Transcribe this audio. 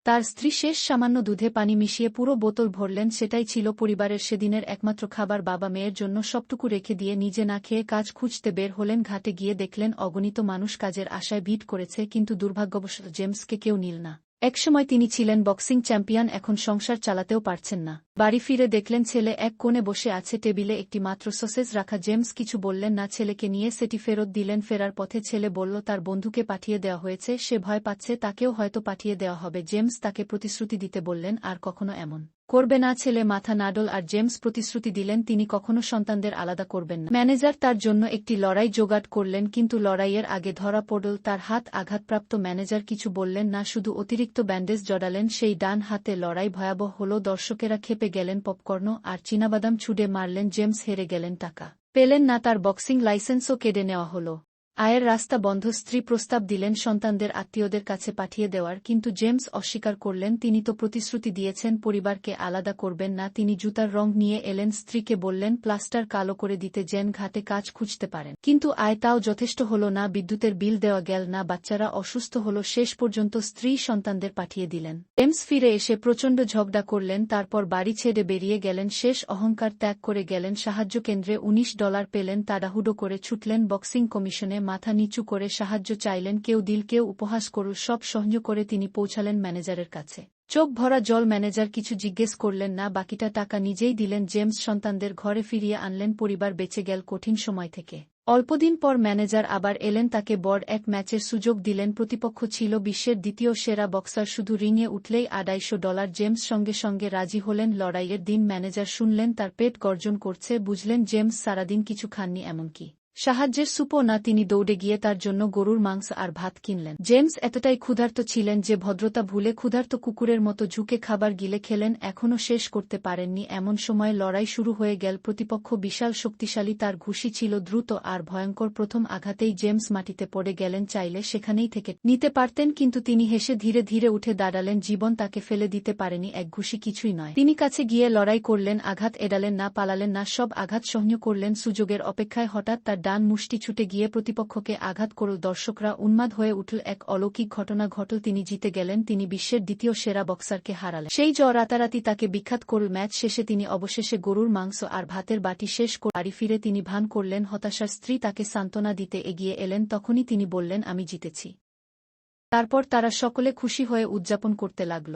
তার স্ত্রী শেষ সামান্য দুধে পানি মিশিয়ে পুরো বোতল ভরলেন। সেটাই ছিল পরিবারের সেদিনের একমাত্র খাবার। বাবা মেয়ের জন্য সবটুকু রেখে দিয়ে নিজে না খেয়ে কাজ খুঁজতে বের হলেন। ঘাটে গিয়ে দেখলেন অগণিত মানুষ কাজের আশায় ভিড় করেছে, কিন্তু দুর্ভাগ্যবশত জেমসকে কেউ নিল না। একসময় তিনি ছিলেন বক্সিং চ্যাম্পিয়ন, এখন সংসার চালাতেও পারছেন না। বাড়ি ফিরে দেখলেন ছেলে এক কোণে বসে আছে, টেবিলে একটি মাত্র সসেজ রাখা। জেমস কিছু বললেন না, ছেলেকে নিয়ে সেটি ফেরত দিলেন। ফেরার পথে ছেলে বলল তার বন্ধুকে পাঠিয়ে দেওয়া হয়েছে, সে ভয় পাচ্ছে, তাকেও হয়তো পাঠিয়ে দেওয়া হবে। জেমস তাকে প্রতিশ্রুতি দিতে বললেন আর কখনো এমন করবে না। ছেলে মাথা নাড়ল আর জেমস প্রতিশ্রুতি দিলেন তিনি কখনো সন্তানদের আলাদা করবেন না। ম্যানেজার তার জন্য একটি লড়াই জোগাড় করলেন, কিন্তু লড়াইয়ের আগে ধরা পড়ল তার হাত আঘাতপ্রাপ্ত। ম্যানেজার কিছু বললেন না, শুধু অতিরিক্ত ব্যান্ডেজ জড়ালেন সেই ডান হাতে। লড়াই ভয়াবহ হল, দর্শকেরা খেপে গেলেন, পপকর্ন আর চীনাবাদাম ছুঁড়ে মারলেন। জেমস হেরে গেলেন, টাকা পেলেন না, তার বক্সিং লাইসেন্সও কেড়ে নেওয়া হল। আয়ের রাস্তা বন্ধ। স্ত্রী প্রস্তাব দিলেন সন্তানদের আত্মীয়দের কাছে পাঠিয়ে দেওয়ার, কিন্তু জেমস অস্বীকার করলেন। তিনি তো প্রতিশ্রুতি দিয়েছেন পরিবারকে আলাদা করবেন না। তিনি জুতার রং নিয়ে এলেন, স্ত্রীকে বললেন প্লাস্টার কালো করে দিতে, যেন ঘাটে কাজ খুঁজতে পারেন। কিন্তু আয় তাও যথেষ্ট হল না, বিদ্যুতের বিল দেওয়া গেল না, বাচ্চারা অসুস্থ হল। শেষ পর্যন্ত স্ত্রী সন্তানদের পাঠিয়ে দিলেন। জেমস ফিরে এসে প্রচণ্ড ঝগড়া করলেন, তারপর বাড়ি ছেড়ে বেরিয়ে গেলেন। শেষ অহংকার ত্যাগ করে গেলেন সাহায্য কেন্দ্রে। $19 পেলেন, তাড়াহুড়ো করে ছুটলেন বক্সিং কমিশনে, মাথা নিচু করে সাহায্য চাইলেন। কেউ দিল, কেউ উপহাস করল, সব সহ্য করে তিনি পৌঁছালেন ম্যানেজারের কাছে। চোখ ভরা জল। ম্যানেজার কিছু জিজ্ঞেস করলেন না, বাকিটা টাকা নিজেই দিলেন। জেমস সন্তানদের ঘরে ফিরিয়ে আনলেন, পরিবার বেঁচে গেল কঠিন সময় থেকে। অল্পদিন পর ম্যানেজার আবার এলেন, তাকে বড় এক ম্যাচের সুযোগ দিলেন। প্রতিপক্ষ ছিল বিশ্বের দ্বিতীয় সেরা বক্সার, শুধু রিংয়ে উঠলেই $250। জেমস সঙ্গে সঙ্গে রাজি হলেন। লড়াইয়ের দিন ম্যানেজার শুনলেন তার পেট গর্জন করছে, বুঝলেন জেমস সারাদিন কিছু খাননি, এমনকি সাহায্যের সুপও না। তিনি দৌড়ে গিয়ে তার জন্য গরুর মাংস আর ভাত কিনলেন। জেমস এতটাই ক্ষুধার্ত ছিলেন যে ভদ্রতা ভুলে ক্ষুধার্ত কুকুরের মতো ঝুঁকে খাবার গিলে খেলেন। এখনও শেষ করতে পারেননি, এমন সময় লড়াই শুরু হয়ে গেল। প্রতিপক্ষ বিশাল শক্তিশালী, তার ঘুষি ছিল দ্রুত আর ভয়ঙ্কর। প্রথম আঘাতেই জেমস মাটিতে পড়ে গেলেন। চাইলে সেখানেই থেকে নিতে পারতেন, কিন্তু তিনি হেসে ধীরে ধীরে উঠে দাঁড়ালেন। জীবন তাকে ফেলে দিতে পারেনি, এক ঘুষি কিছুই নয়। তিনি কাছে গিয়ে লড়াই করলেন, আঘাত এড়ালেন না, পালালেন না, সব আঘাত সহ্য করলেন সুযোগের অপেক্ষায়। হঠাৎ তার ডান মুষ্টি ছুটে গিয়ে প্রতিপক্ষকে আঘাত করল। দর্শকরা উন্মাদ হয়ে উঠল। এক অলৌকিক ঘটনা ঘটল, তিনি জিতে গেলেন। তিনি বিশ্বের দ্বিতীয় সেরা বক্সারকে হারালেন। সেই রাতারাতি তাকে বিখ্যাত করল। ম্যাচ শেষে তিনি অবশেষে গরুর মাংস আর ভাতের বাটি শেষ করে বাড়ি ফিরে তিনি ভান করলেন হতাশার। স্ত্রী তাকে সান্ত্বনা দিতে এগিয়ে এলেন, তখনই তিনি বললেন আমি জিতেছি। তারপর তারা সকলে খুশি হয়ে উদযাপন করতে লাগল।